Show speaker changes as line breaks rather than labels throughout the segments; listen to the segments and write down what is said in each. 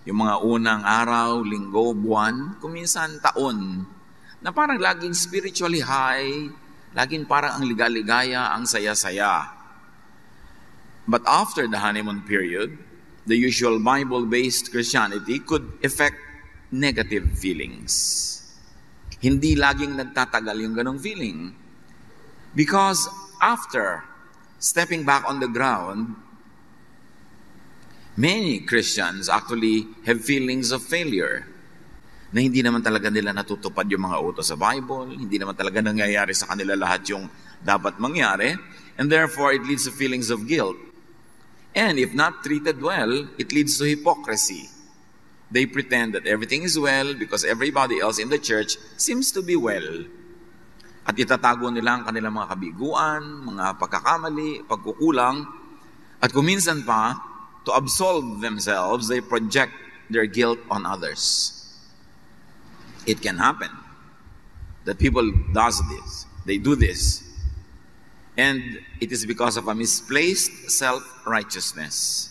Yung mga unang araw, linggo, buwan, kuminsan taon, na parang laging spiritually high, laging parang ang ligaligaya, ang saya-saya. But after the honeymoon period, the usual Bible-based Christianity could affect negative feelings. Hindi laging nagtatagal yung ganong feeling. Because after stepping back on the ground, many Christians actually have feelings of failure, na hindi naman talaga nila natutupad yung mga utos sa Bible, hindi naman talaga nangyayari sa kanila lahat yung dapat mangyari, and therefore it leads to feelings of guilt. And if not treated well, it leads to hypocrisy. They pretend that everything is well because everybody else in the church seems to be well. At itatago nila ang kanilang mga kabiguan, mga pagkakamali, pagkukulang, at kuminsan pa, to absolve themselves, they project their guilt on others. It can happen that people do this. And it is because of a misplaced self-righteousness.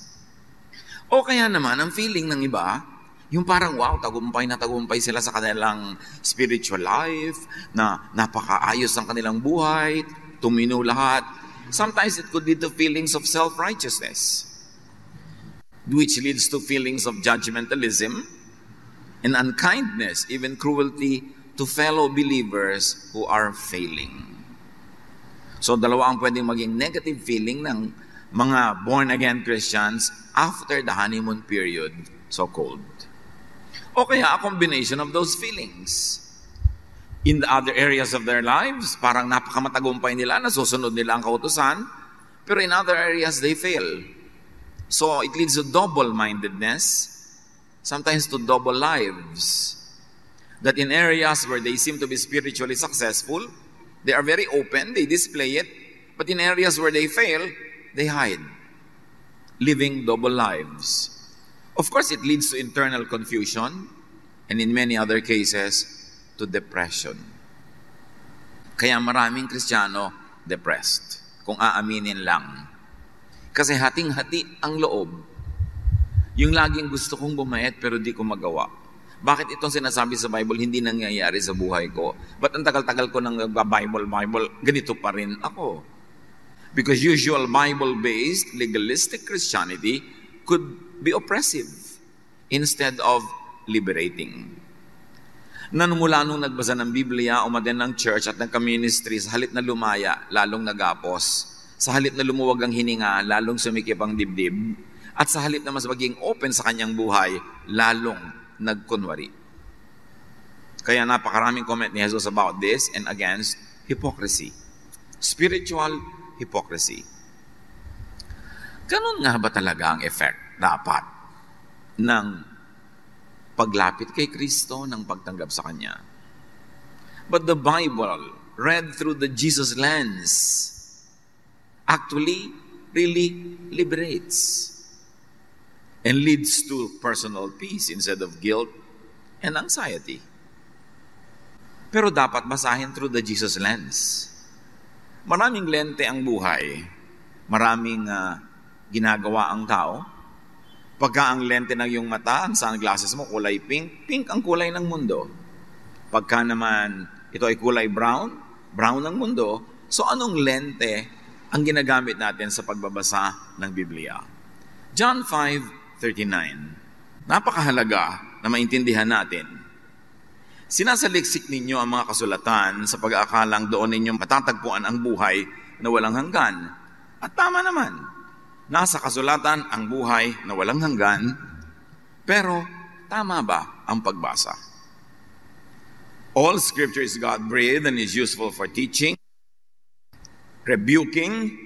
O kaya naman, ang feeling ng iba, yung parang, wow, tagumpay na tagumpay sila sa kanilang spiritual life, na napakaayos ang kanilang buhay, tumino lahat. Sometimes it could lead to feelings of self-righteousness, which leads to feelings of judgmentalism and unkindness, even cruelty to fellow believers who are failing. So dalawa ang pwedeng maging negative feeling ng mga born-again Christians after the honeymoon period, so-called. O kaya a combination of those feelings. In the other areas of their lives, parang napakamatagumpay nila, nasusunod nila ang kautusan, pero in other areas they fail. So it leads to double-mindedness, sometimes to double lives. That in areas where they seem to be spiritually successful, they are very open, they display it, but in areas where they fail, they hide, living double lives. Of course, it leads to internal confusion, and in many other cases, to depression. Kaya maraming Kristiyano depressed, kung aaminin lang. Kasi hating-hati ang loob. Yung laging gusto kong bumayat pero di ko magawa. Bakit itong sinasabi sa Bible hindi nangyayari sa buhay ko? Ba't ang tagal-tagal ko nang Bible, ganito pa rin ako? Because usual Bible-based, legalistic Christianity could be oppressive instead of liberating. Nanumula nung nagbasa ng Biblia, umaten ng church at nagka-ministry, sa halip na lumaya, lalong nagapos. Sa halip na lumuwag ang hininga, lalong sumikip ang dibdib. At sa halip na mas maging open sa kanyang buhay, lalong nagkunwari. Kaya napakaraming comment ni Jesus about this and against hypocrisy. Spiritual hypocrisy. Ganun nga ba talaga ang effect dapat ng paglapit kay Kristo, ng pagtanggap sa Kanya? But the Bible, read through the Jesus lens, actually really liberates and leads to personal peace instead of guilt and anxiety. Pero dapat basahin through the Jesus lens. Maraming lente ang buhay, maraming ginagawa ang tao. Pagka ang lente ng iyong mata, ang sunglasses mo kulay pink, pink ang kulay ng mundo. Pagka naman ito ay kulay brown, brown ang mundo. So anong lente ang ginagamit natin sa pagbabasa ng Biblia? John 5:39. Napakahalaga na maintindihan natin. Sinasaliksik ninyo ang mga kasulatan sa pag-aakalang doon ninyo matatagpuan ang buhay na walang hanggan. At tama naman. Nasa kasulatan ang buhay na walang hanggan, pero tama ba ang pagbasa? All scripture is God-breathed and is useful for teaching, rebuking,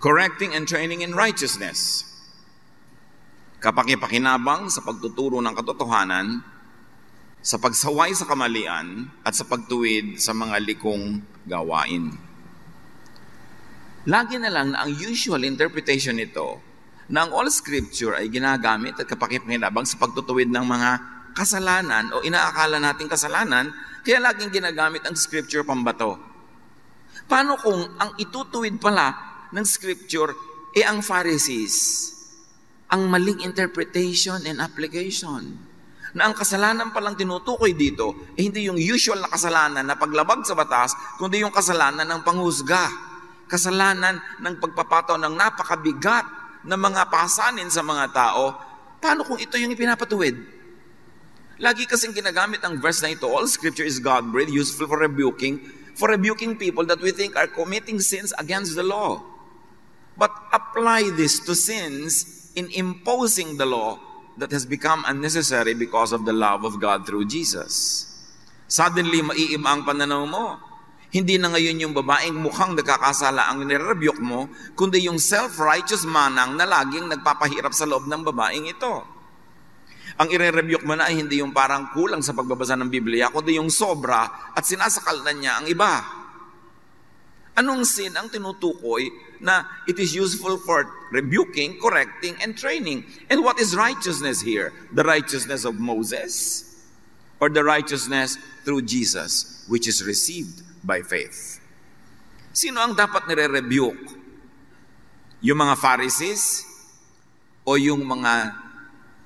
correcting, and training in righteousness. Kapakipakinabang sa pagtuturo ng katotohanan, sa pagsaway sa kamalian, at sa pagtuwid sa mga likong gawain. Lagi na lang na ang usual interpretation nito na ang all scripture ay ginagamit at kapakipakinabang sa pagtutuwid ng mga kasalanan o inaakala nating kasalanan, kaya laging ginagamit ang scripture pambato. Paano kung ang itutuwid pala ng scripture ang Pharisees, ang maling interpretation and application. Na ang kasalanan palang tinutukoy dito, hindi yung usual na kasalanan na paglabag sa batas, kundi yung kasalanan ng panghusga. Kasalanan ng pagpapataw ng napakabigat na mga pasanin sa mga tao. Paano kung ito yung ipinapatuwid? Lagi kasing ginagamit ang verse na ito, all scripture is God-breathed, useful for rebuking people that we think are committing sins against the law. But apply this to sins in imposing the law that has become unnecessary because of the love of God through Jesus. Suddenly, maiima ang pananaw mo. Hindi na ngayon yung babaeng mukhang nagkakasala ang nire-rebuke mo, kundi yung self-righteous manang na laging nagpapahirap sa loob ng babaeng ito. Ang ire-rebuke mo na ay hindi yung parang kulang sa pagbabasa ng Biblia, kundi yung sobra at sinasakal na niya ang iba. Anong sin ang tinutukoy na it is useful for rebuking, correcting, and training? And what is righteousness here? The righteousness of Moses or the righteousness through Jesus, which is received by faith? Sino ang dapat nire-rebuke? Yung mga Pharisees o yung mga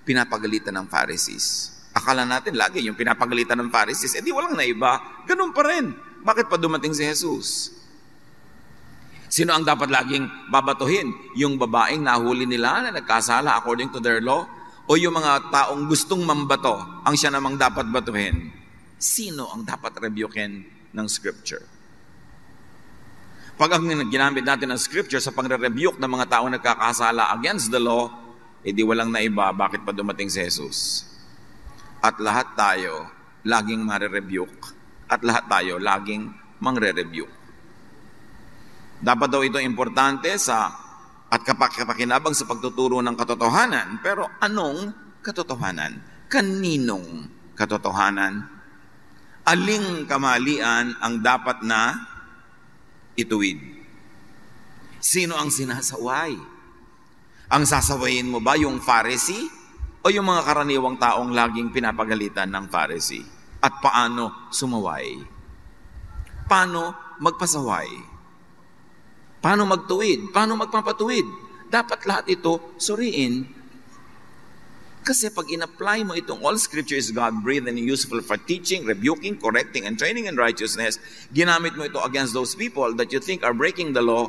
pinapagalitan ng Pharisees? Akala natin lagi yung pinapagalitan ng Pharisees, di walang naiba. Ganun pa rin. Bakit pa dumating si Jesus? Sino ang dapat laging babatuhin? Yung babaeng nahuli nila na nagkasala according to their law? O yung mga taong gustong mambato ang siya namang dapat batuhin? Sino ang dapat rebuken ng Scripture? Pag ang ginamit natin ng Scripture sa pagre-rebuke ng mga taong nagkakasala against the law, di walang naiba, bakit pa dumating si Jesus? At lahat tayo laging mare-rebuke. At lahat tayo laging mangre-rebuke. Dapat daw ito importante at kapakinabang sa pagtuturo ng katotohanan. Pero anong katotohanan? Kaninong katotohanan? Aling kamalian ang dapat na ituwid? Sino ang sinasaway? Ang sasawayin mo ba yung Pharisee o yung mga karaniwang taong laging pinapagalitan ng Pharisee? At paano sumaway? Paano magpasaway? Paano magtuwid? Paano magpapatuwid? Dapat lahat ito suriin. Kasi pag in-apply mo itong all scripture is God-breathed and useful for teaching, rebuking, correcting, and training in righteousness, ginamit mo ito against those people that you think are breaking the law,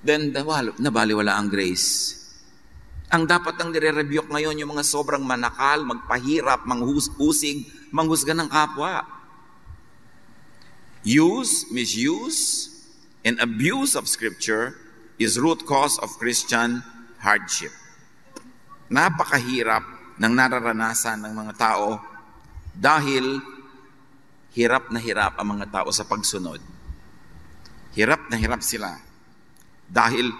then nabaliwala ang grace. Ang dapat ang nire-rebuke ngayon yung mga sobrang manakal, magpahirap, manghusig, manghusga ng kapwa. Misuse, and abuse of Scripture is root cause of Christian hardship. Napakahirap ng nararanasan ng mga tao dahil hirap na hirap ang mga tao sa pagsunod. Hirap na hirap sila dahil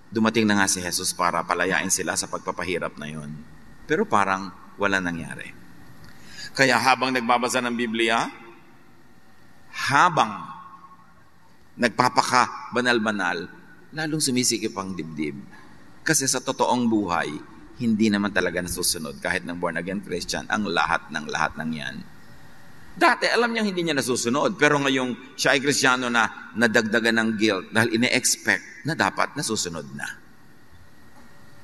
dumating na nga si Jesus para palayain sila sa pagpapahirap na yon. Pero parang wala nangyari. Kaya habang nagbabasa ng Biblia, habang nagpapaka-banal-banal, lalong sumisikip ang dibdib. Kasi sa totoong buhay, hindi naman talaga nasusunod kahit ng born-again Christian ang lahat ng yan. Dati, alam niya hindi niya nasusunod, pero ngayong siya ay Kristiyano na nadagdagan ng guilt dahil ine-expect na dapat nasusunod na.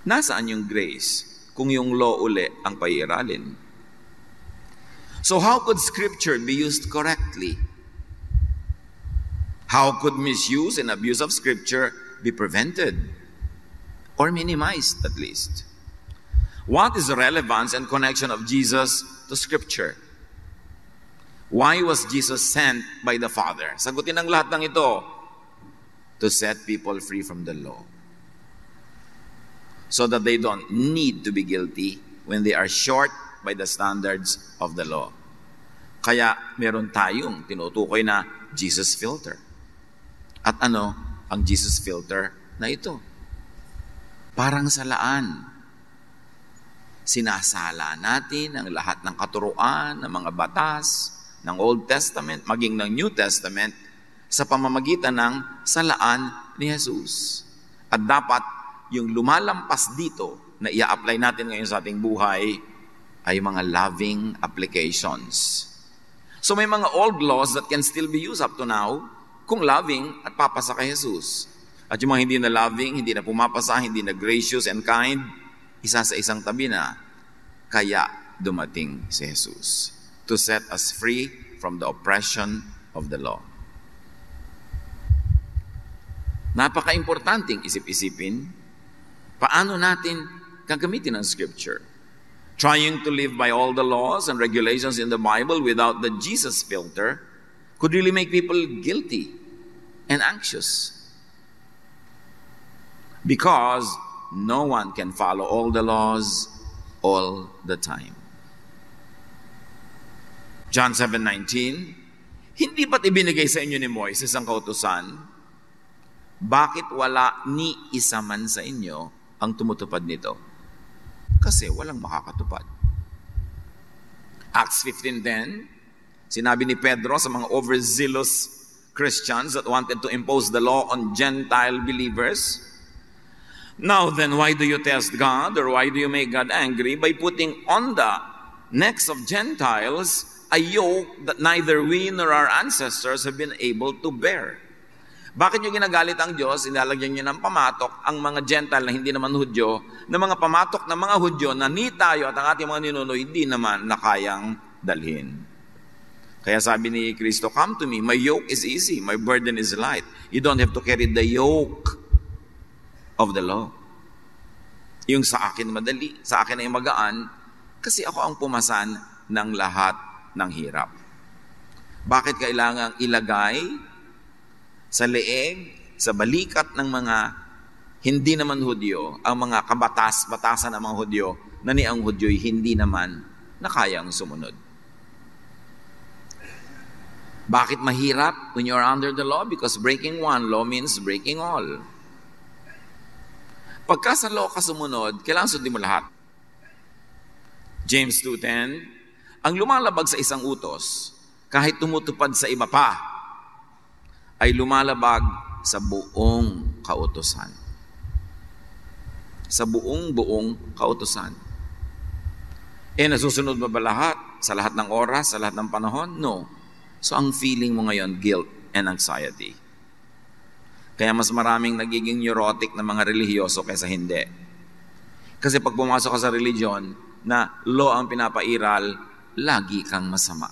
Nasaan yung grace kung yung law uli ang paiiralin? So how could Scripture be used correctly? How could misuse and abuse of Scripture be prevented? Or minimized, at least? What is the relevance and connection of Jesus to Scripture? Why was Jesus sent by the Father? Sagutin ang lahat ng ito. To set people free from the law. So that they don't need to be guilty when they are short by the standards of the law. Kaya meron tayong tinutukoy na Jesus filter. At ano ang Jesus filter na ito? Parang salaan. Sinasala natin ang lahat ng katuruan, ng mga batas, ng Old Testament, maging ng New Testament, sa pamamagitan ng salaan ni Jesus. At dapat yung lumalampas dito na i-apply natin ngayon sa ating buhay ay mga loving applications. So may mga old laws that can still be used up to now kung loving at papasa kay Jesus. At yung mga hindi na loving, hindi na pumapasa, hindi na gracious and kind, isa sa isang tabi na. Kaya dumating si Jesus to set us free from the oppression of the law. Napaka-importanting isip-isipin, paano natin gagamitin ang Scripture. Trying to live by all the laws and regulations in the Bible without the Jesus filter could really make people guilty and anxious. Because no one can follow all the laws all the time. John 7:19, hindi ba't ibinigay sa inyo ni Moises ang kautusan? Bakit wala ni isa man sa inyo ang tumutupad nito? Kasi walang makakatupad. Acts 15:10, sinabi ni Pedro sa mga overzealous Christians that wanted to impose the law on Gentile believers, now then, why do you test God, or why do you make God angry by putting on the necks of Gentiles a yoke that neither we nor our ancestors have been able to bear? Bakit nyo ginagalit ang Diyos? Inalagyan nyo ng pamatok ang mga Gentile na hindi naman Hudyo, na mga pamatok na mga Hudyo na ni tayo at ang ating mga ninuno hindi naman nakayang dalhin. Kaya sabi ni Kristo, come to me, my yoke is easy, my burden is light. You don't have to carry the yoke of the law. Yung sa akin madali, sa akin ay magaan, kasi ako ang pumasan ng lahat ng hirap. Bakit kailangang ilagay sa leeg, sa balikat ng mga hindi naman Hudyo, ang mga batasan ng mga Hudyo, na ni ang Hudyo'y hindi naman nakayang sumunod? Bakit mahirap when you're under the law? Because breaking one law means breaking all. Pagka sa law ka sumunod, kailangan sundin mo lahat. James 2:10, ang lumalabag sa isang utos, kahit tumutupad sa iba pa, ay lumalabag sa buong kautusan. Sa buong kautusan. Nasusunod mo ba lahat? Sa lahat ng oras? Sa lahat ng panahon? No. So ang feeling mo ngayon, guilt and anxiety. Kaya mas maraming nagiging neurotic na mga relihiyoso kaysa hindi. Kasi pag pumasok ka sa religion na law ang pinapairal, lagi kang masama.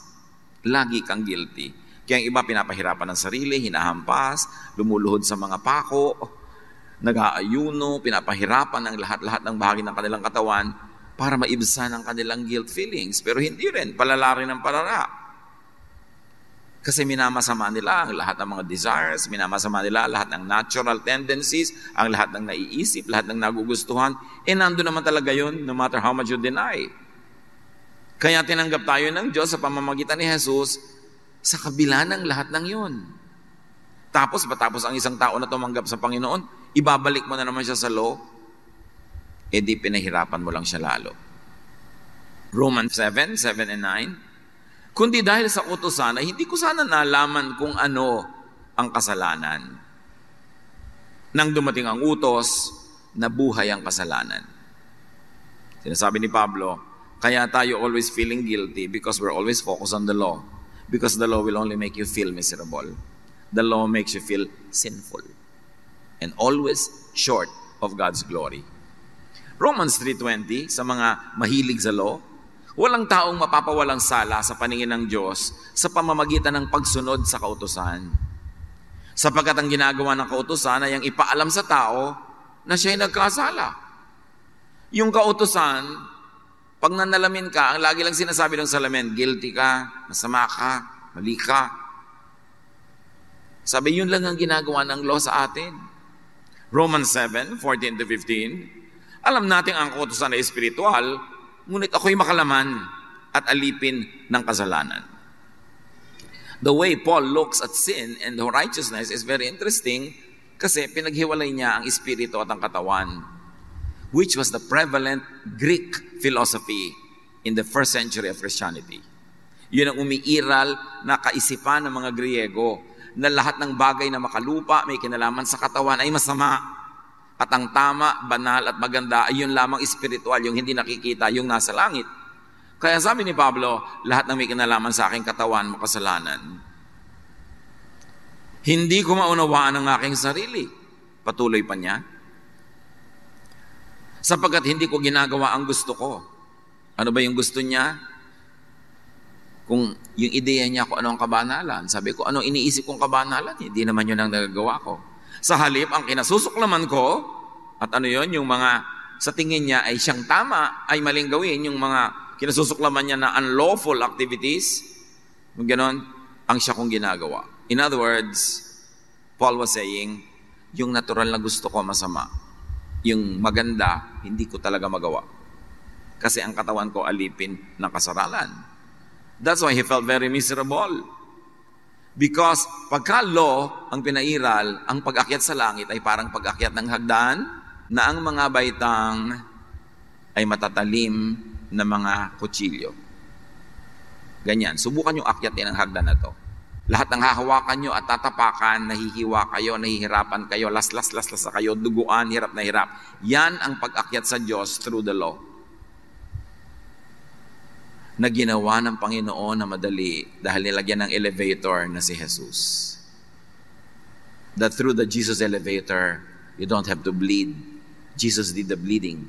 Lagi kang guilty. Kaya ang iba pinapahirapan ng sarili, hinahampas, lumuluhod sa mga pako, nag-aayuno, pinapahirapan ng lahat-lahat ng bahagi ng kanilang katawan para maibsan ang kanilang guilt feelings. Pero hindi rin, palala rin ang palala. Kasi minamasama nila ang lahat ng mga desires, minamasama nila lahat ng natural tendencies, ang lahat ng naiisip, lahat ng nagugustuhan. Nandun naman talaga yun, no matter how much you deny. Kaya tinanggap tayo ng Diyos sa pamamagitan ni Jesus sa kabila ng lahat ng yun. Tapos, ang isang tao na tumanggap sa Panginoon, ibabalik mo na naman siya sa law, di pinahirapan mo lang siya lalo. Romans 7:7 and 9, kundi dahil sa utusan ay hindi ko sana nalaman kung ano ang kasalanan. Nang dumating ang utos, nabuhay ang kasalanan. Sinasabi ni Pablo, kaya tayo always feeling guilty because we're always focused on the law. Because the law will only make you feel miserable. The law makes you feel sinful and always short of God's glory. Romans 3:20, sa mga mahilig sa law, walang taong mapapawalang sala sa paningin ng Diyos sa pamamagitan ng pagsunod sa kautusan. Sapagkat ang ginagawa ng kautusan ay ang ipaalam sa tao na siya'y nagkasala. Yung kautusan, pag nanalamin ka, ang lagi lang sinasabi ng salamin, guilty ka, masama ka, mali ka. Sabi, yun lang ang ginagawa ng law sa atin. Romans 7:14-15, alam natin ang kautusan ay espiritual, ngunit ako'y makalaman at alipin ng kasalanan. The way Paul looks at sin and righteousness is very interesting kasi pinaghiwalay niya ang espiritu at ang katawan, which was the prevalent Greek philosophy in the first century of Christianity. Yun ang umiiral na kaisipan ng mga Griego na lahat ng bagay na makalupa, may kinalaman sa katawan ay masama. At ang tama, banal at maganda ay yun lamang espiritual, yung hindi nakikita, yung nasa langit. Kaya sabi ni Pablo, lahat ng may kinalaman sa aking katawan, makasalanan. Hindi ko maunawaan ang aking sarili. Patuloy pa niya. Sapagkat hindi ko ginagawa ang gusto ko. Ano ba yung gusto niya? Kung yung ideya niya kung ano ang kabanalan, sabi ko, ano iniisip kong kabanalan? Hindi naman yun ang nagagawa ko. Sa halip, ang kinasusuklaman ko, at ano yun, yung mga sa tingin niya ay siyang tama, ay maling gawin, yung mga kinasusuklaman niya na unlawful activities, yung ganon, ang siya kong ginagawa. In other words, Paul was saying, yung natural na gusto ko masama. Yung maganda, hindi ko talaga magawa. Kasi ang katawan ko alipin ng kasaralan. That's why he felt very miserable. Because pagka law ang pinairal, ang pag-akyat sa langit ay parang pag-akyat ng hagdan na ang mga baitang ay matatalim na mga kutsilyo. Ganyan. Subukan nyo akyatin ang hagdan na to. Lahat ng hahawakan nyo at tatapakan, nahihiwa kayo, nahihirapan kayo, las kayo, duguan, hirap na hirap. Yan ang pag-akyat sa Diyos through the law. Na ginawa ng Panginoon na madali dahil nilagyan ng elevator na si Jesus. That through the Jesus elevator, you don't have to bleed. Jesus did the bleeding.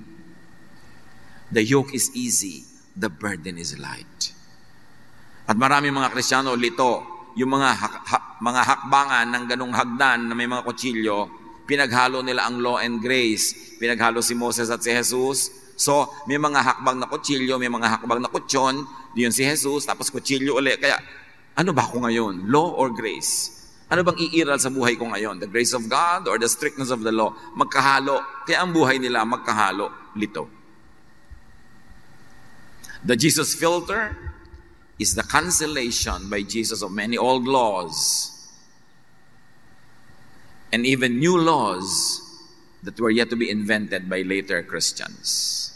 The yoke is easy, the burden is light. At marami mga Kristiyano, lito, yung mga hakbangan ng ganung hagdan na may mga kutsilyo, pinaghalo nila ang law and grace. Pinaghalo si Moses at si Jesus. So, may mga hakbang na kutsilyo, may mga hakbang na kutsyon, yun si Jesus, tapos kutsilyo ulit. Kaya, ano ba ako ngayon? Law or grace? Ano bang iiral sa buhay ko ngayon? The grace of God or the strictness of the law? Magkahalo. Kaya ang buhay nila, magkahalo, lito. The Jesus filter is the cancellation by Jesus of many old laws and even new laws that were yet to be invented by later Christians.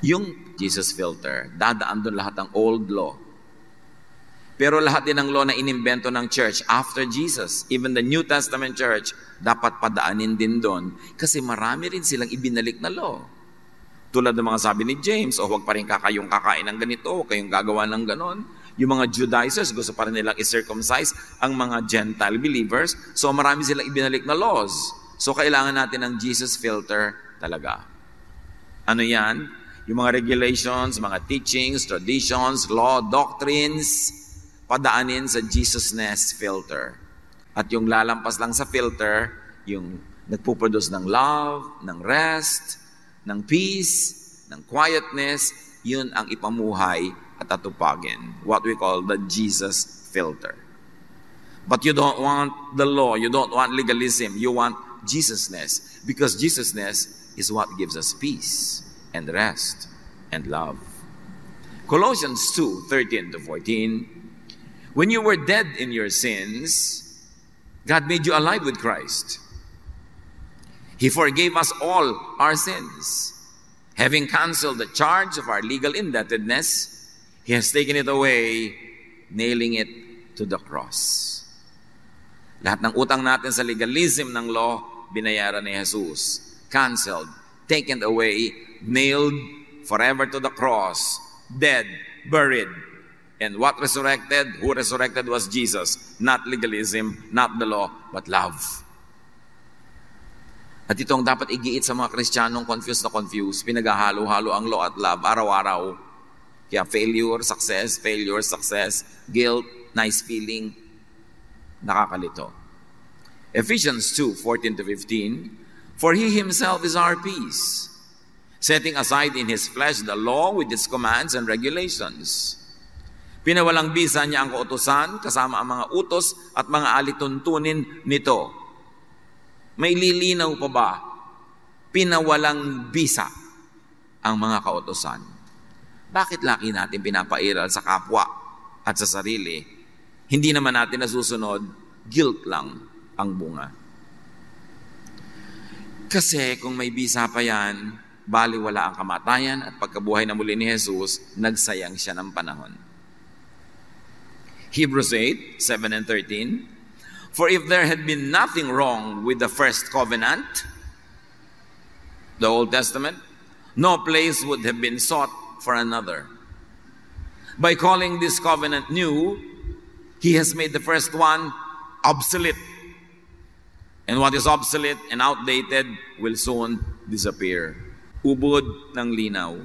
Yung Jesus filter, dadaan doon lahat ng old law. Pero lahat din ng law na inimbento ng church after Jesus, even the New Testament church, dapat padaanin din doon kasi marami rin silang ibinalik na law. Tulad ng mga sabi ni James, huwag pa rin kayong kakain ng ganito, kayong gagawa ng ganon. Yung mga Judaizers, gusto pa rin nilang i-circumcise ang mga Gentile believers. So marami silang ibinalik na laws. So kailangan natin ng Jesus filter talaga. Ano yan? Yung mga regulations, mga teachings, traditions, law, doctrines, padaanin sa Jesusness filter. At yung lalampas lang sa filter, yung nagpuproduce ng love, ng rest, ng peace, ng quietness, yun ang ipamuhay at atupagin. What we call the Jesus filter. But you don't want the law, you don't want legalism, you want Jesusness. Because Jesusness is what gives us peace and rest and love. Colossians 2:13-14, when you were dead in your sins, God made you alive with Christ. He forgave us all our sins. Having canceled the charge of our legal indebtedness, He has taken it away, nailing it to the cross. Lahat ng utang natin sa legalism ng law, binayaran ni Jesus. Canceled, taken away, nailed forever to the cross, dead, buried. And what resurrected? Who resurrected was Jesus. Not legalism, not the law, but love. At ito ang dapat igiit sa mga Kristiyanong confused, pinaghahalo-halo ang law at love araw-araw. Kaya failure, success, guilt, nice feeling, nakakalito. Ephesians 2:14-15, for He Himself is our peace, setting aside in His flesh the law with its commands and regulations. Pinawalang bisa niya ang kautusan kasama ang mga utos at mga alituntunin nito. May lilinaw pa ba? Pinawalang bisa ang mga kautusan. Bakit laki natin pinapairal sa kapwa at sa sarili? Hindi naman natin nasusunod, guilt lang ang bunga. Kasi kung may bisa pa yan, baliwala ang kamatayan at pagkabuhay na muli ni Jesus, nagsayang siya ng panahon. Hebrews 8:7-13, for if there had been nothing wrong with the first covenant, the Old Testament, no place would have been sought for another. By calling this covenant new, He has made the first one obsolete. And what is obsolete and outdated will soon disappear. Ubod ng linaw.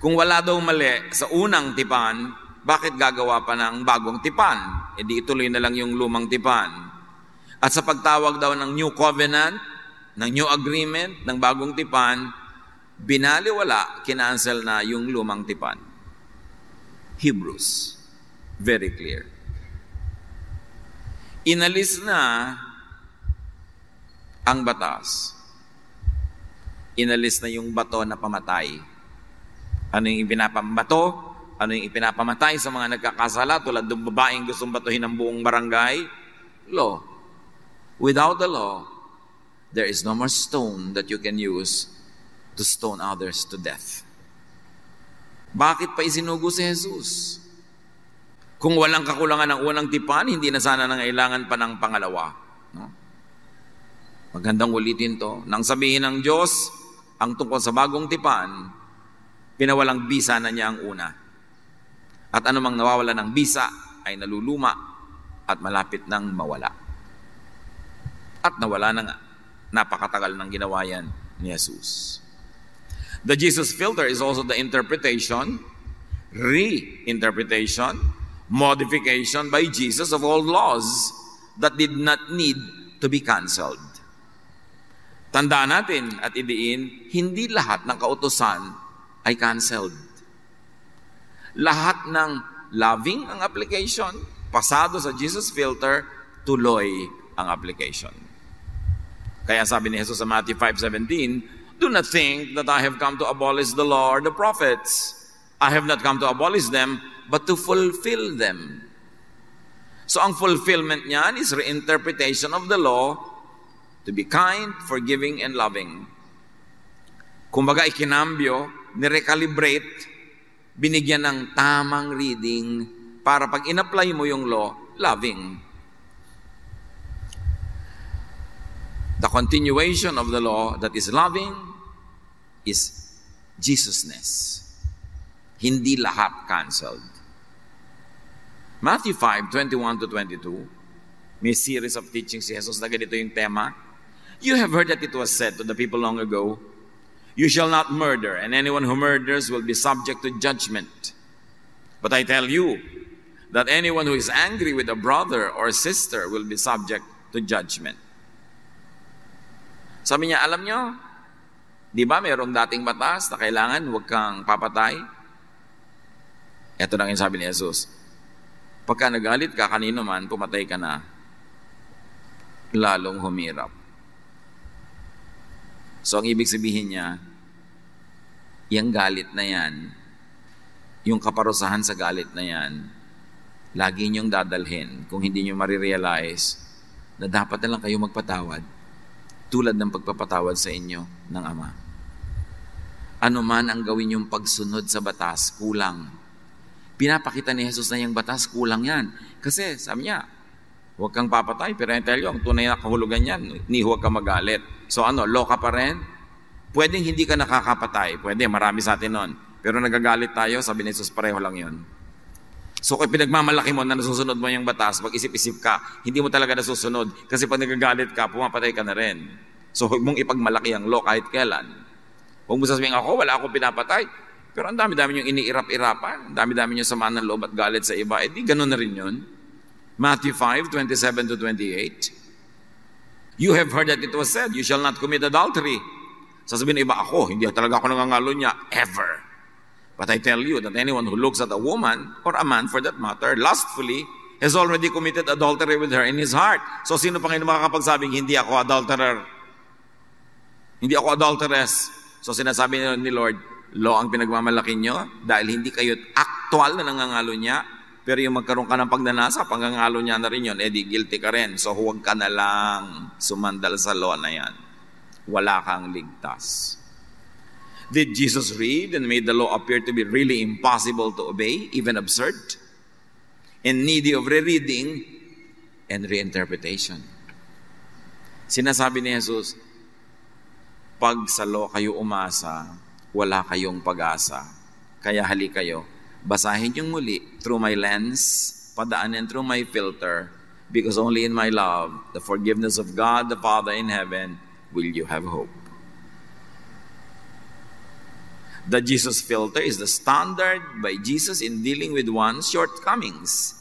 Kung wala daw mali sa unang tipan, bakit gagawa pa ng bagong tipan? E di ituloy na lang yung lumang tipan. At sa pagtawag daw ng new covenant, ng new agreement, ng bagong tipan, binaliwala, kinancel na yung lumang tipan. Hebrews, very clear. Inalis na ang batas. Inalis na yung bato na pamatay. Ano yung ipinapabato? Ano yung ipinapamatay sa mga nagkakasala tulad ng babaeng gustong batuhin ng buong barangay? Law. Without the law, there is no more stone that you can use to stone others to death. Bakit pa isinugo si Jesus? Kung walang kakulangan ng unang tipan, hindi na sana nangailangan pa ng pangalawa. No? Magandang ulitin to. Nang sabihin ng Diyos, ang tungkol sa bagong tipan, pinawalang bisa na niya ang una. At anumang nawawala ng bisa ay naluluma at malapit nang mawala. At nawala na nga. Napakatagal ng ginawa yan ni Jesus. The Jesus filter is also the interpretation, reinterpretation, modification by Jesus of all laws that did not need to be canceled. Tandaan natin at idiin, hindi lahat ng kautusan ay canceled. Lahat ng loving ang application, pasado sa Jesus filter, tuloy ang application. Kaya sabi ni Jesus sa Matthew 5:17, do not think that I have come to abolish the law or the prophets. I have not come to abolish them, but to fulfill them. So ang fulfillment niyan is reinterpretation of the law to be kind, forgiving, and loving. Kumbaga ikinambyo, nirecalibrate, binigyan ng tamang reading para pag in-apply mo yung law, loving. The continuation of the law that is loving is Jesusness. Hindi lahat canceled. Matthew 5:21-22, may series of teachings si Jesus na ganito yung tema. You have heard that it was said to the people long ago, you shall not murder, and anyone who murders will be subject to judgment. But I tell you that anyone who is angry with a brother or sister will be subject to judgment. Sabi niya, alam nyo, di ba mayroong dating batas na kailangan huwag kang papatay? Ito na yung sabi ni Jesus. Pagka nagalit ka kanino man, pumatay ka na, lalong humirap. So ang ibig sabihin niya, yung galit na yan, yung kaparusahan sa galit na yan, lagi niyong dadalhin kung hindi niyo marirealize na dapat na lang kayo magpatawad tulad ng pagpapatawad sa inyo ng Ama. Ano man ang gawin yung pagsunod sa batas, kulang. Pinapakita ni Jesus na yung batas, kulang yan. Kasi sabi niya, huwag kang papatay, pero I tell you, ang tunay na kahulugan yan, ni huwag kang magalit. So ano, law ka pa rin? Pwedeng hindi ka nakakapatay. Pwede, marami sa atin nun. Pero nagagalit tayo, sabi ni Jesus, pareho lang yun. So kung pinagmamalaki mo na nasusunod mo yung batas, mag-isip-isip ka, hindi mo talaga nasusunod. Kasi pag nagagalit ka, pumapatay ka na rin. So huwag mong ipagmalaki ang law kahit kailan. Huwag mo sasabihin ako, wala akong pinapatay. Pero ang dami-dami yung iniirap-irapan, ang dami-dami yung samaan ng loob at galit sa iba, eh di ganun na rin yun. Matthew 5:27-28. You have heard that it was said, you shall not commit adultery. Sasabihin ng iba, ako, hindi talaga ako nangangalo niya, ever. But I tell you that anyone who looks at a woman, or a man for that matter, lustfully, has already committed adultery with her in his heart. So sino pa ngayon makakapagsabing, hindi ako adulterer? Hindi ako adulteress. So sinasabi ni Lord, law ang pinagmamalaki nyo dahil hindi kayo actual na nangangalo niya, pero yung magkaroon ka ng pagnanasa, panggangalo niya na rin yun, edi guilty ka rin. So huwag ka na lang sumandal sa law na yan. Wala kang ligtas. Did Jesus read and made the law appear to be really impossible to obey, even absurd, and needy of rereading and reinterpretation? Sinasabi ni Jesus, pag sa law kayo umasa, wala kayong pag-asa. Kaya hali kayo, basahin yung muli through my lens, padaanin through my filter, because only in my love, the forgiveness of God the Father in heaven, will you have hope. The Jesus filter is the standard by Jesus in dealing with one's shortcomings.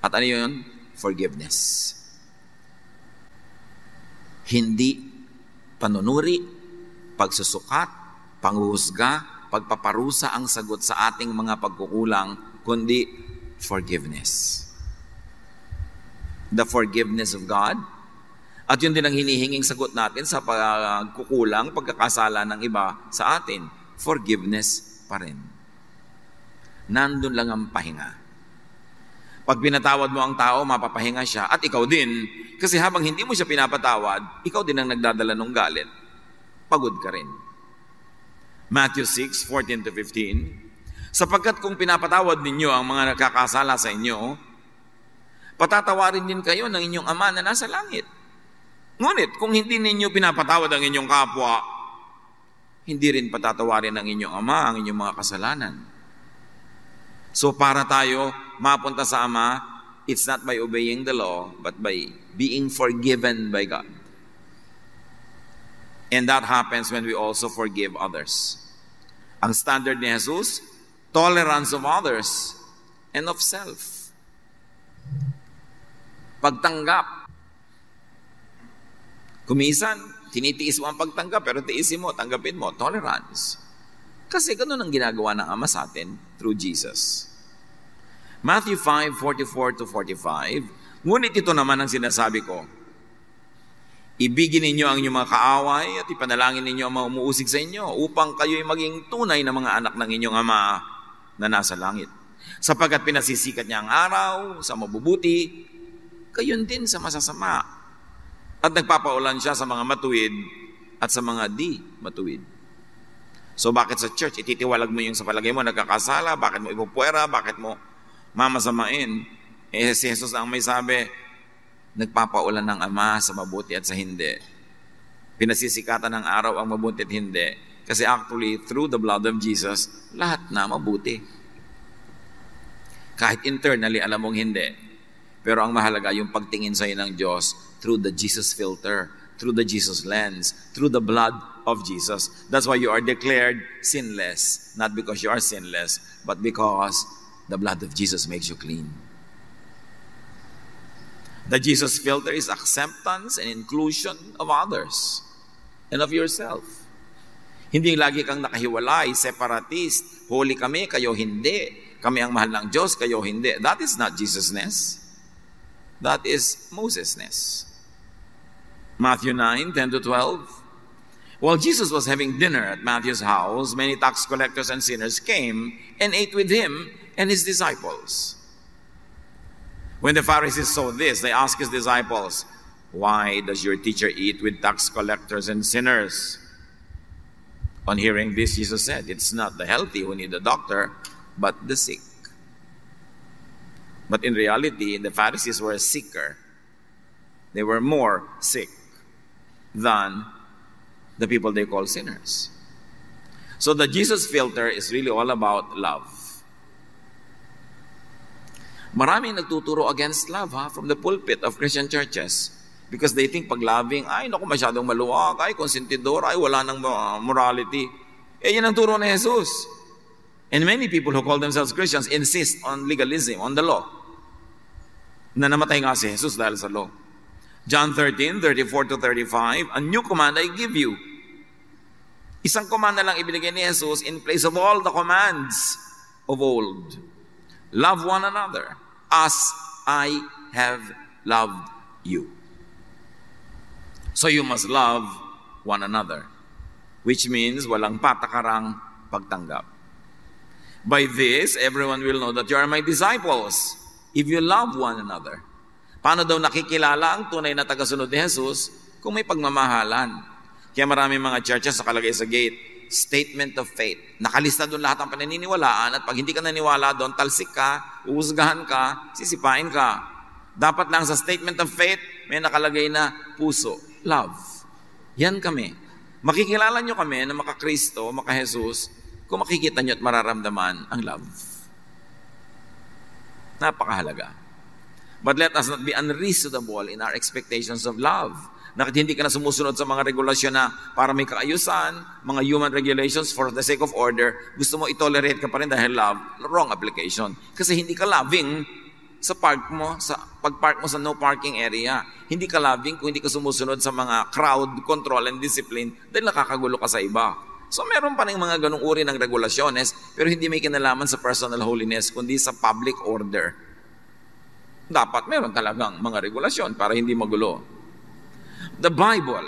At ano yun? Forgiveness. Hindi panunuri, pagsusukat, panghuhusga, pagpaparusa ang sagot sa ating mga pagkukulang, kundi forgiveness. The forgiveness of God. At yun din ang hinihinging sagot natin sa pagkukulang, pagkakasala ng iba sa atin. Forgiveness pa rin. Nandun lang ang pahinga. Pag pinatawad mo ang tao, mapapahinga siya. At ikaw din, kasi habang hindi mo siya pinapatawad, ikaw din ang nagdadala ng galit. Pagod ka rin. Matthew 6:14-15, sapagkat kung pinapatawad ninyo ang mga nakakasala sa inyo, patatawarin din kayo ng inyong Ama na nasa langit. Ngunit kung hindi ninyo pinapatawad ang inyong kapwa, hindi rin patatawarin ng inyong Ama ang inyong mga kasalanan. So para tayo mapunta sa Ama, it's not by obeying the law, but by being forgiven by God. And that happens when we also forgive others. Ang standard ni Jesus, tolerance of others and of self. Pagtanggap. Kumisan, tinitiis mo ang pagtanggap, pero tiisin mo, tanggapin mo, tolerance. Kasi ganun ang ginagawa ng Ama sa atin through Jesus. Matthew 5:44-45, ngunit ito naman ang sinasabi ko, ibigin ninyo ang inyong mga kaaway at ipanalangin ninyo ang mga umuusig sa inyo upang kayo'y maging tunay na mga anak ng inyong Ama na nasa langit. Sapagkat pinasisikat niya ang araw sa mabubuti, gayon din sa masasama. At nagpapaulan siya sa mga matuwid at sa mga di matuwid. So bakit sa church, ititiwalag mo yung sa palagay mo nagkakasala, bakit mo ipupwera, bakit mo mamasamain? Si Jesus ang may sabi, nagpapaulan ng Ama sa mabuti at sa hindi. Pinasisikatan ng araw ang mabuti at hindi. Kasi actually, through the blood of Jesus, lahat na mabuti. Kahit internally, alam mong hindi. Pero ang mahalaga yung pagtingin sa'yo ng Diyos through the Jesus filter, through the Jesus lens, through the blood of Jesus. That's why you are declared sinless. Not because you are sinless, but because the blood of Jesus makes you clean. The Jesus filter is acceptance and inclusion of others and of yourself. Hindi lagi kang nakahiwalay, separatist, holy kami, kayo hindi. Kami ang mahal ng Diyos, kayo hindi. That is not Jesusness. That is Mosesness. Matthew 9:10-12. While Jesus was having dinner at Matthew's house, many tax collectors and sinners came and ate with him and his disciples. When the Pharisees saw this, they asked his disciples, "Why does your teacher eat with tax collectors and sinners?" On hearing this, Jesus said, "It's not the healthy who need a doctor, but the sick." But in reality, the Pharisees were sicker. They were more sick than the people they call sinners. So the Jesus filter is really all about love. Maraming nagtuturo against love from the pulpit of Christian churches because they think pag loving, ay naku masyadong maluwag, ay konsentidor, ay wala ng morality. Yan ang turo ni Jesus. And many people who call themselves Christians insist on legalism, on the law. Na namatay nga si Jesus dahil sa law. John 13:34-35, a new command I give you. Isang command na lang ibinigay ni Jesus in place of all the commands of old. Love one another as I have loved you. So you must love one another, which means walang patakarang pagtanggap. By this, everyone will know that you are my disciples if you love one another. Paano daw nakikilala ang tunay na tagasunod ni Jesus kung may pagmamahalan? Kaya maraming mga churches nakalagay sa gate, statement of faith. Nakalista doon lahat ng pananiniwalaan at pag hindi ka naniwala doon, talsik ka, uusgahan ka, sisipain ka. Dapat lang sa statement of faith, may nakalagay na puso, love. Yan kami. Makikilala nyo kami na maka-Kristo, maka-Jesus, kung makikita nyo at mararamdaman ang love. Napakahalaga. But let us not be unreasonable in our expectations of love. Nakit hindi ka na sumusunod sa mga regulasyon na para may kaayusan, mga human regulations for the sake of order, gusto mo itolerate ka pa rin dahil love, wrong application. Kasi hindi ka loving sa pag-park mo sa no parking area. Hindi ka loving kung hindi ka sumusunod sa mga crowd control and discipline dahil nakakagulo ka sa iba. So meron pa rin mga ganung uri ng regulasyones pero hindi may kinalaman sa personal holiness kundi sa public order. Dapat meron talagang mga regulasyon para hindi magulo. The Bible,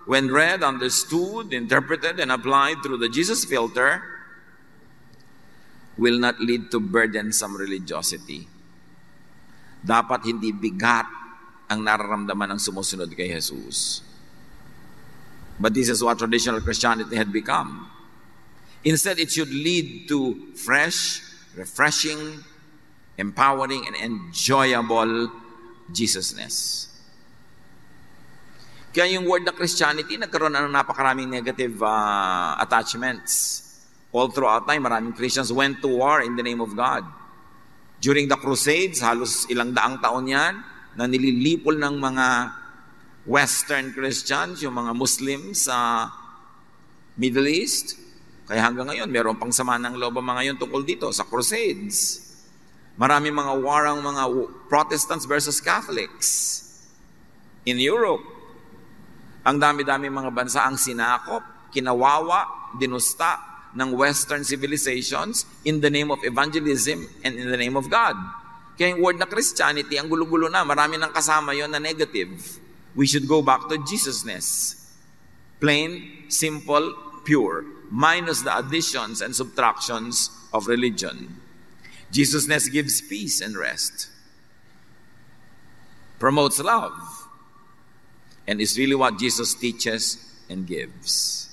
when read, understood, interpreted, and applied through the Jesus filter, will not lead to burdensome religiosity. Dapat hindi bigat ang nararamdaman ng sumusunod kay Jesus. But this is what traditional Christianity had become. Instead, it should lead to fresh, refreshing, empowering, and enjoyable Jesusness. Kaya yung word na Christianity, nagkaroon na ng napakaraming negative attachments. All throughout time, maraming Christians went to war in the name of God. During the Crusades, halos ilang daang taon yan, na nililipol ng mga Western Christians, yung mga Muslims sa Middle East. Kaya hanggang ngayon, meron pang sama ng loob ang mga yun tungkol dito sa Crusades. Marami mga warang mga Protestants versus Catholics in Europe. Ang dami-dami mga bansa ang sinakop, kinawawa, dinusta ng Western civilizations in the name of evangelism and in the name of God. Kaya yung word na Christianity, ang gulo-gulo na, marami nang kasama yon na negative. We should go back to Jesusness. Plain, simple, pure, minus the additions and subtractions of religion. Jesusness gives peace and rest, promotes love, and is really what Jesus teaches and gives.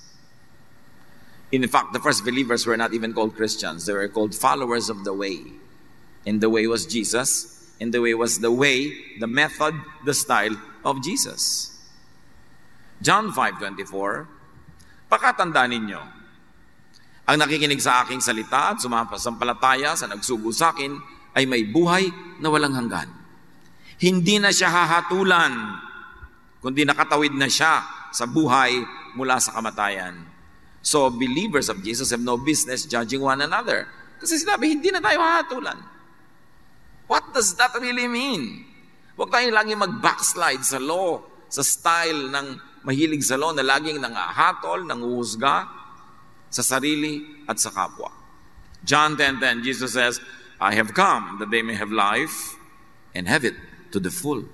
In fact, the first believers were not even called Christians. They were called followers of the way. And the way was Jesus, and the way was the way, the method, the style of Jesus. John 5:24, pakatandaan ninyo, ang nakikinig sa aking salita at sumasampalataya sa nagsugo sa akin ay may buhay na walang hanggan. Hindi na siya hahatulan, kundi nakatawid na siya sa buhay mula sa kamatayan. So, believers of Jesus have no business judging one another. Kasi sinabi, hindi na tayo hahatulan. What does that really mean? Huwag tayong laging mag-backslide sa law, sa style ng mahilig sa law na laging nangahatol, nanguhusga sa sarili at sa kapwa. John 10:10, Jesus says, I have come that they may have life and have it to the full.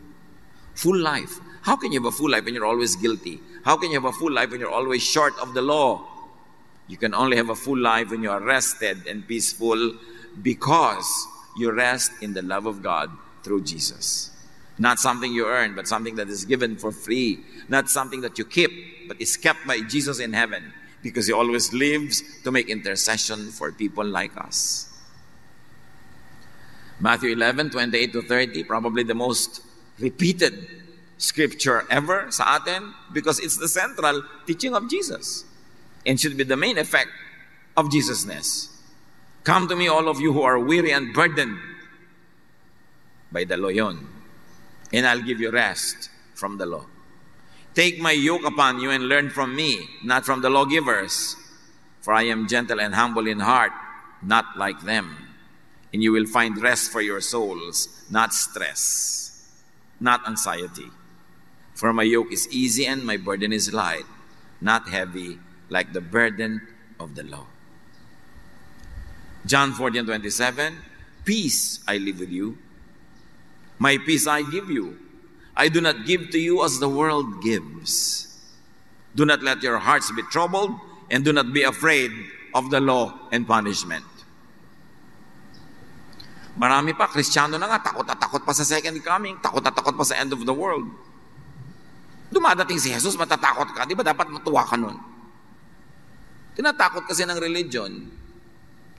Full life. How can you have a full life when you're always guilty? How can you have a full life when you're always short of the law? You can only have a full life when you are rested and peaceful because you rest in the love of God through Jesus. Not something you earn, but something that is given for free. Not something that you keep, but is kept by Jesus in heaven. Because He always lives to make intercession for people like us. Matthew 11:28-30, probably the most repeated scripture ever sa atin because it's the central teaching of Jesus and should be the main effect of Jesusness. Come to me, all of you who are weary and burdened by the law yun, and I'll give you rest from the law. Take my yoke upon you and learn from me, not from the lawgivers. For I am gentle and humble in heart, not like them. And you will find rest for your souls, not stress, not anxiety. For my yoke is easy and my burden is light, not heavy like the burden of the law. John 14:27, peace I leave with you. My peace I give you. I do not give to you as the world gives. Do not let your hearts be troubled, and do not be afraid of the law and punishment. Marami pa, Kristiyano na nga, takot na takot pa sa second coming, takot na takot pa sa end of the world. Dumadating si Jesus, matatakot ka, di ba dapat matuwa ka nun? Tinatakot kasi ng religion.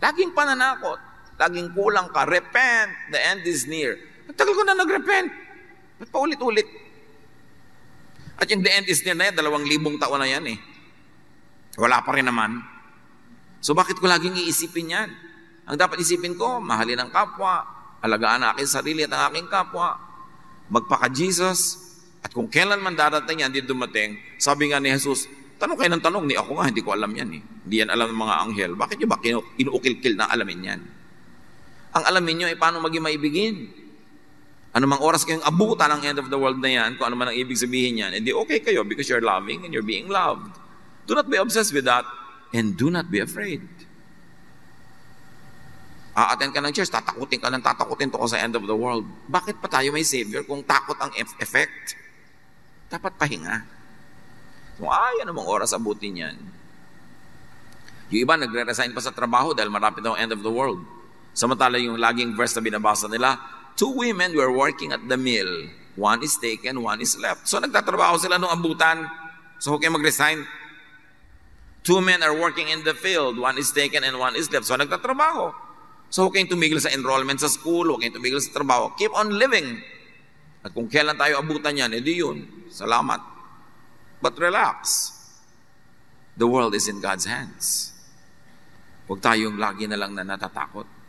Laging pananakot, laging kulang ka, repent, the end is near. Tagal ko na nag-repent. Ba't pa ulit-ulit? At yung the end is near na yan, 2,000 taon na yan eh. Wala pa rin naman. So bakit ko laging iisipin yan? Ang dapat isipin ko, mahalin ang kapwa, alagaan ang aking sarili at ang aking kapwa, magpaka-Jesus, at kung kailan man darating yan, di dumating, sabi nga ni Jesus, tanong kayo ng tanong, ako nga, hindi ko alam yan eh. Hindi yan alam ng mga anghel. Bakit nyo ba inuukil-kil na alamin yan? Ang alamin nyo ay paano maging maibigin. Ano mang oras kayong abutan ang end of the world na yan, kung ano man ang ibig sabihin yan, edi okay kayo because you're loving and you're being loved. Do not be obsessed with that and do not be afraid. A-attend ka ng church, tatakutin to ko sa end of the world. Bakit pa tayo may Savior kung takot ang effect? Dapat pahinga. So, ano mang oras abutin yan. Yung iba, nagre-resign pa sa trabaho dahil marapit ang end of the world. Samantala yung laging verse na binabasa nila, 2 women were working at the mill. One is taken, one is left. So nagtatrabaho sila nung abutan. So huwag kayo mag-resign. 2 men are working in the field. One is taken and one is left. So nagtatrabaho. So huwag kayong tumigil sa enrollment sa school. Huwag kayong tumigil sa trabaho. Keep on living. At kung kailan tayo abutan yan, edi yun. Salamat. But relax. The world is in God's hands. Huwag tayong lagi na lang na natatakot.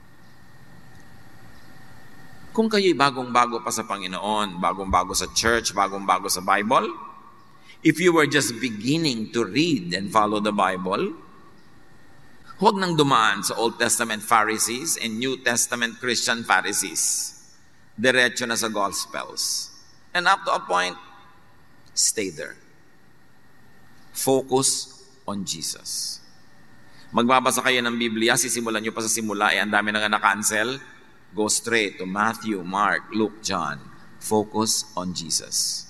Kung kayo'y bagong-bago pa sa Panginoon, bagong-bago sa church, bagong-bago sa Bible, if you were just beginning to read and follow the Bible, huwag nang dumaan sa Old Testament Pharisees and New Testament Christian Pharisees. Diretso na sa Gospels. And up to a point, stay there. Focus on Jesus. Magbabasa kayo ng Biblia, sisimulan nyo pa sa simula, ang dami na nga na-cancel. Go straight to Matthew, Mark, Luke, John. Focus on Jesus.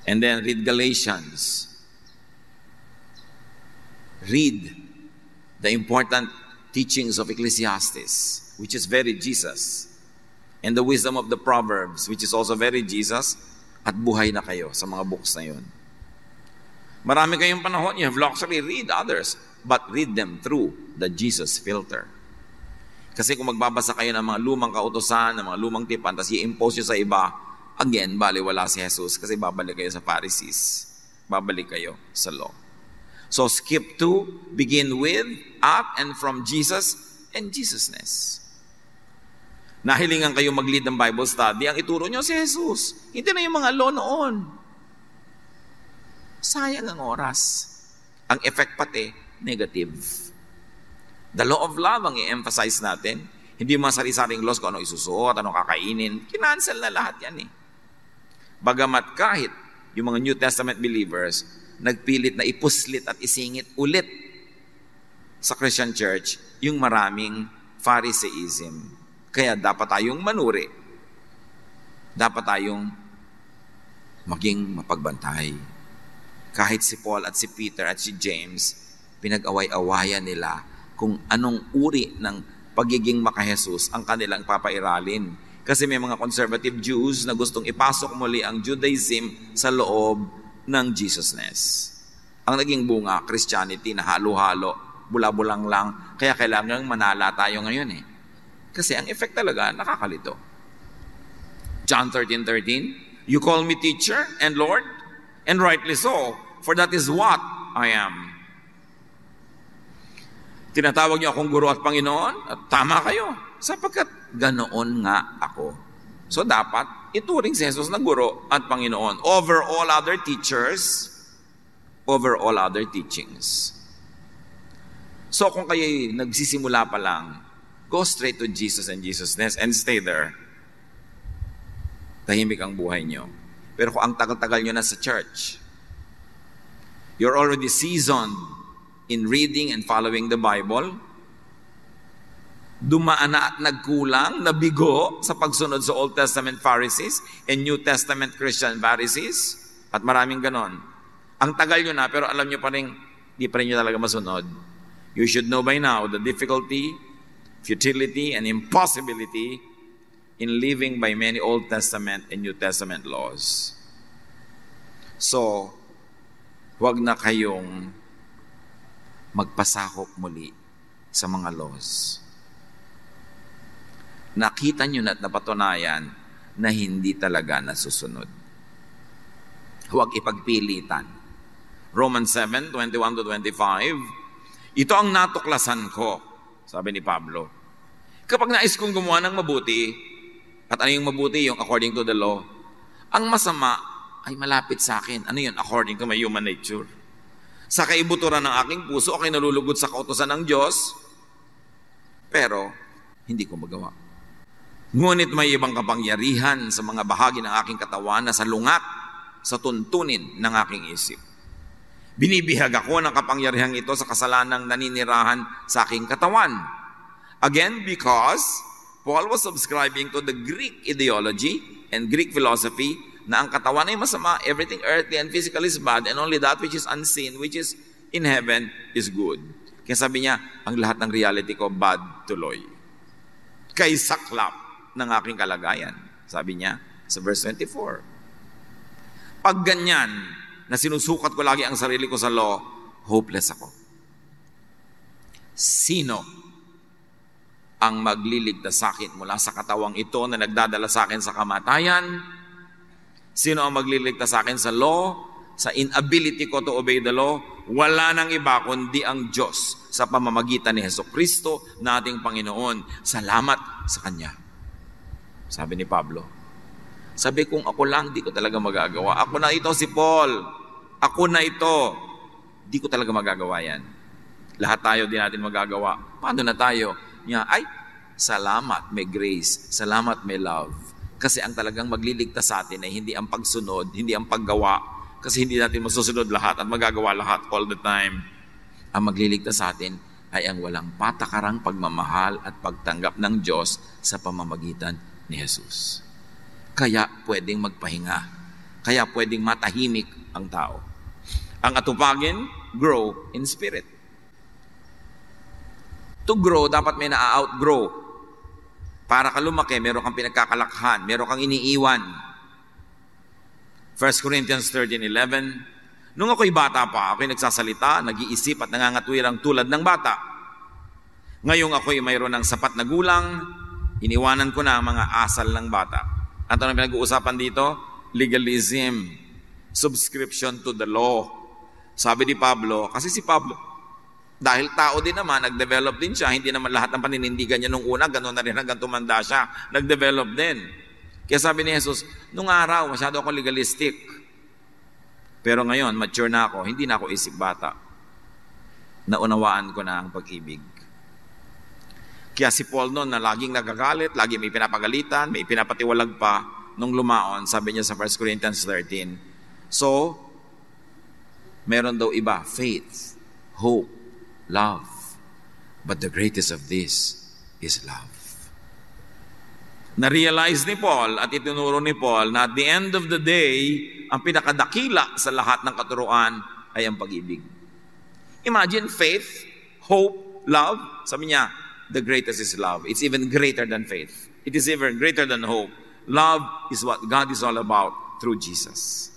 And then read Galatians. Read the important teachings of Ecclesiastes, which is very Jesus. And the wisdom of the Proverbs, which is also very Jesus. At buhay na kayo sa mga books na yun. Marami kayong panahon, you have luxury, read others. But read them through the Jesus filter. Kasi kung magbabasa kayo ng mga lumang kautusan, ng mga lumang tipan, tapos i-impose nyo sa iba, again, baliwala si Jesus kasi babalik kayo sa Pharisees. Babalik kayo sa law. So skip to, begin with, at, and from Jesus, and Jesusness. Nahilingan kayo mag-lead ng Bible study, ang ituro nyo si Jesus. Hindi na yung mga law noon. Sayang ang oras. Ang effect pati, negative. The law of love ang i-emphasize natin. Hindi mga sari-saring laws kung ano isusuot, ano kakainin. Kinancel na lahat yan eh. Bagamat kahit yung mga New Testament believers, nagpilit na ipuslit at isingit ulit sa Christian Church yung maraming Phariseeism. Kaya dapat tayong manuri. Dapat tayong maging mapagbantay. Kahit si Paul at si Peter at si James, pinag-away-awayan nila kung anong uri ng pagiging maka-Jesus ang kanilang papairalin. Kasi may mga conservative Jews na gustong ipasok muli ang Judaism sa loob ng Jesusness. Ang naging bunga, Christianity na halo-halo, bula-bulang lang, kaya kailangan manala tayo ngayon eh. Kasi ang effect talaga, nakakalito. John 13:13, you call me teacher and Lord, and rightly so, for that is what I am. Tinatawag niyo akong guro at Panginoon, at tama kayo, sapagkat ganoon nga ako. So dapat ituring si Jesus na guro at Panginoon over all other teachers, over all other teachings. So kung kayo'y nagsisimula pa lang, go straight to Jesus and Jesusness and stay there. Tahimik ang buhay niyo. Pero kung ang tagal-tagal niyo na sa church, you're already seasoned in reading and following the Bible, dumaan na at nagkulang, nabigo sa pagsunod sa Old Testament Pharisees and New Testament Christian Pharisees, at maraming ganon. Ang tagal nyo na, pero alam nyo pa rin, di pa rin nyo talaga masunod. You should know by now the difficulty, futility, and impossibility in living by many Old Testament and New Testament laws. So, huwag na kayong magpasakop muli sa mga laws. Nakita nyo na at napatunayan na hindi talaga nasusunod. Huwag ipagpilitan. Romans 7:21-25, ito ang natuklasan ko, sabi ni Pablo. Kapag nais kong gumawa ng mabuti, At ano yung mabuti? Yung according to the law. Ang masama ay malapit sa akin. Ano yun? According to my human nature. Sa kaibuturan ng aking puso, ako'y nalulugod sa kautusan ng Diyos, pero hindi ko magawa. Ngunit may ibang kapangyarihan sa mga bahagi ng aking katawan na salungat sa tuntunin ng aking isip. Binibihag ako ng kapangyarihang ito sa kasalanang naninirahan sa aking katawan. Again, because Paul was subscribing to the Greek ideology and Greek philosophy na ang katawan ay masama, everything earthly and physical is bad, and only that which is unseen, which is in heaven, is good. Kaya sabi niya, ang lahat ng reality ko, bad tuloy. Kay saklap ng aking kalagayan. Sabi niya sa verse 24. Pag ganyan, na sinusukat ko lagi ang sarili ko sa law, hopeless ako. Sino ang magliligtas sa akin mula sa katawang ito na nagdadala sa akin sa kamatayan? Sino ang magliligtas sa akin sa law, sa inability ko to obey the law? Wala nang iba kundi ang Diyos sa pamamagitan ni Hesukristo na ating Panginoon. Salamat sa Kanya. Sabi ni Pablo. Sabi, kung ako lang, di ko talaga magagawa. Ako na ito si Paul. Ako na ito. Di ko talaga magagawa yan. Lahat tayo din natin magagawa. Paano na tayo? Niya, ay, salamat, may grace. Salamat, may love. Kasi ang talagang magliligtas sa atin ay hindi ang pagsunod, hindi ang paggawa. Kasi hindi natin masusunod lahat at magagawa lahat all the time. Ang magliligtas sa atin ay ang walang patakarang pagmamahal at pagtanggap ng Diyos sa pamamagitan ni Jesus. Kaya pwedeng magpahinga. Kaya pwedeng matahimik ang tao. Ang atupagin, grow in spirit. To grow, dapat may na-outgrow. Para ka lumaki, meron kang pinagkakalakhan, meron kang iniiwan. 1 Corinthians 13:11. Nung ako'y bata pa, ako'y nagsasalita, nag-iisip at nangangatwirang tulad ng bata. Ngayong ako'y mayroon ng sapat na gulang, iniwanan ko na ang mga asal ng bata. At ano pinag-uusapan dito? Legalism. Subscription to the law. Sabi ni Pablo, kasi si Pablo, dahil tao din naman, nag-develop din siya. Hindi naman lahat ng paninindigan niya nung una, gano'n na rin hanggang tumanda siya. Nag-develop din. Kaya sabi ni Jesus, nung araw, masyado ako legalistic. Pero ngayon, mature na ako, hindi na ako isip bata. Naunawaan ko na ang pag-ibig. Kaya si Paul noon na laging nagagalit, laging may pinapagalitan, may pinapatiwalag pa, nung lumaon, sabi niya sa 1 Corinthians 13. So, meron daw iba, faith, hope, love. But the greatest of this is love. Na-realize ni Paul at itinuro ni Paul na at the end of the day, ang pinakadakila sa lahat ng katuruan ay ang pag-ibig. Imagine faith, hope, love. Sabi niya, the greatest is love. It's even greater than faith. It is even greater than hope. Love is what God is all about through Jesus.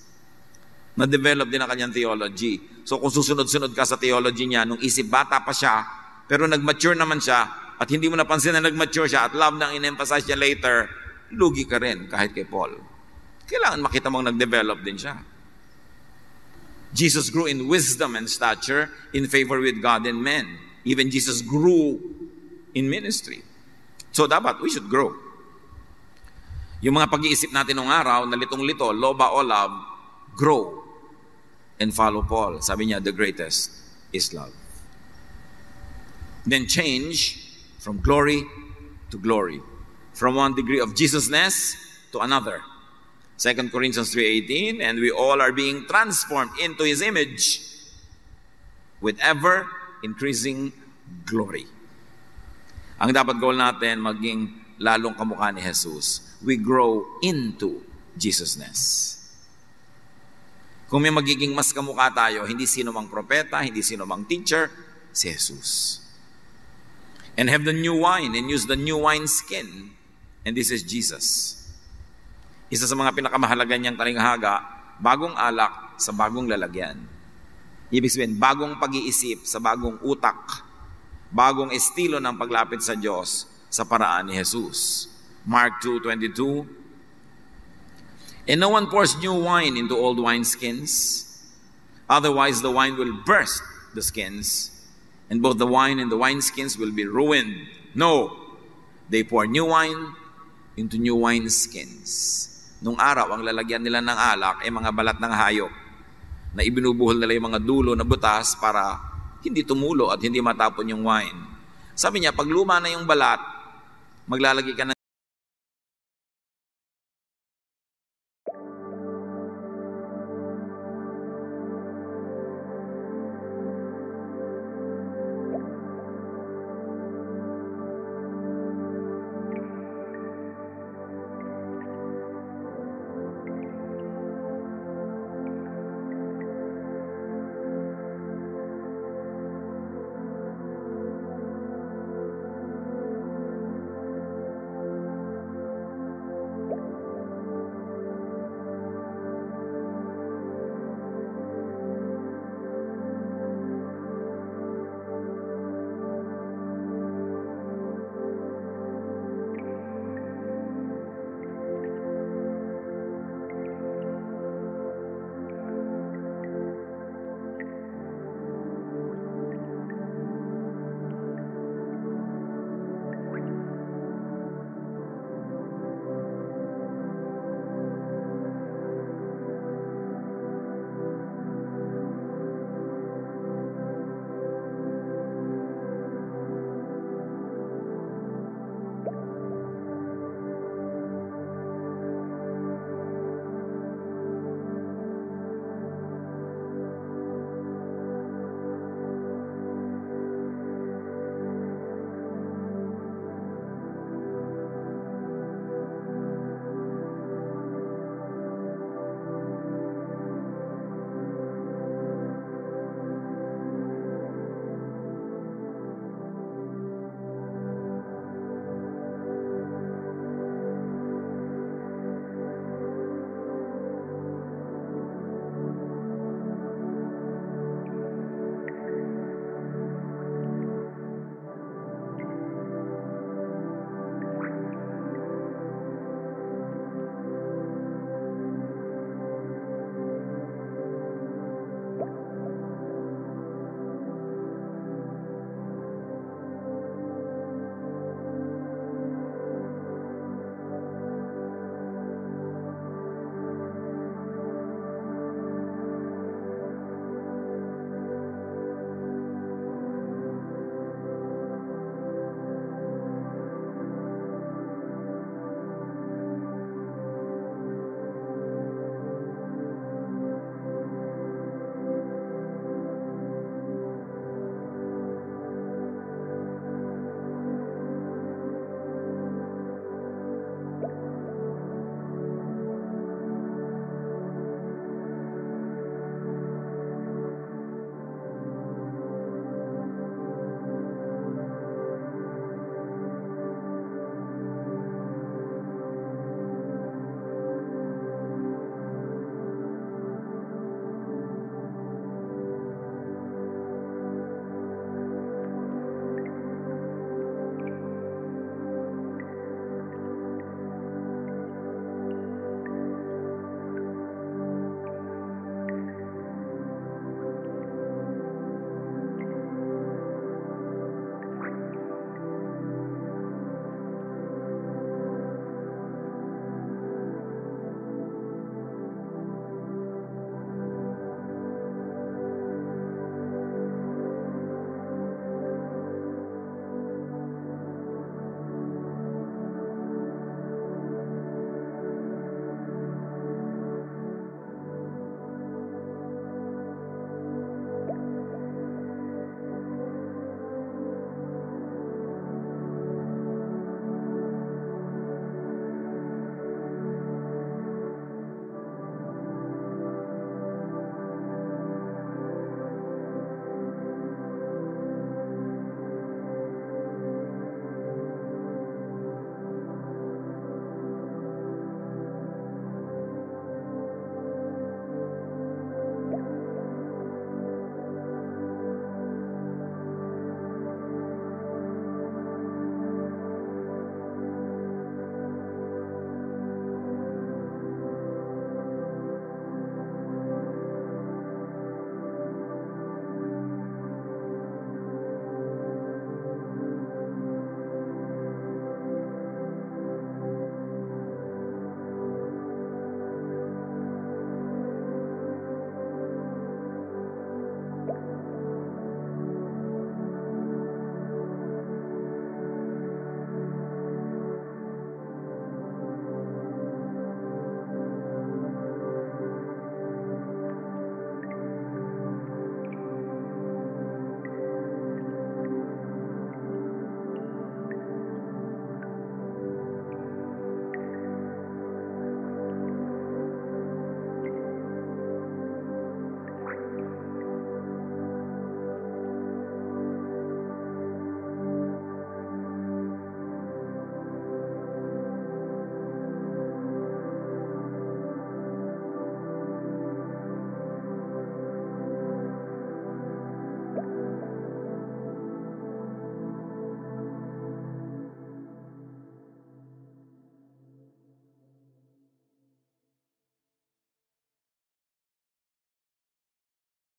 Na-develop din ang kanyang theology. So kung susunod-sunod ka sa theology niya, nung isip bata pa siya, pero nag-mature naman siya, at hindi mo napansin na nag-mature siya, at love nang in-emphasize niya later, lugi ka rin kahit kay Paul. Kailangan makita mong nag-develop din siya. Jesus grew in wisdom and stature, in favor with God and men. Even Jesus grew in ministry. So dapat, we should grow. Yung mga pag-iisip natin nung araw, na litong-lito, loba o love, grow and follow Paul. Sabi niya, the greatest is love. Then change from glory to glory. From one degree of Jesusness to another. 2 Corinthians 3:18, and we all are being transformed into His image with ever increasing glory. Ang dapat goal natin, maging lalong kamukha ni Jesus. We grow into Jesusness. Kung may magiging mas kamukha tayo, hindi sino mang propeta, hindi sino mang teacher, si Jesus. And have the new wine and use the new wine skin. And this is Jesus. Isa sa mga pinakamahalaga niyang talinghaga, bagong alak sa bagong lalagyan. Ibig sabihin, bagong pag-iisip sa bagong utak, bagong estilo ng paglapit sa Diyos sa paraan ni Jesus. Mark 2:22. And no one pours new wine into old wineskins, otherwise the wine will burst the skins, and both the wine and the wineskins will be ruined. No, they pour new wine into new wineskins. Nung araw, ang lalagyan nila ng alak ay mga balat ng hayop na ibinubuhol nila yung mga dulo na butas para hindi tumulo at hindi matapon yung wine. Sabi niya, pag luma na yung balat, maglalagay ka ng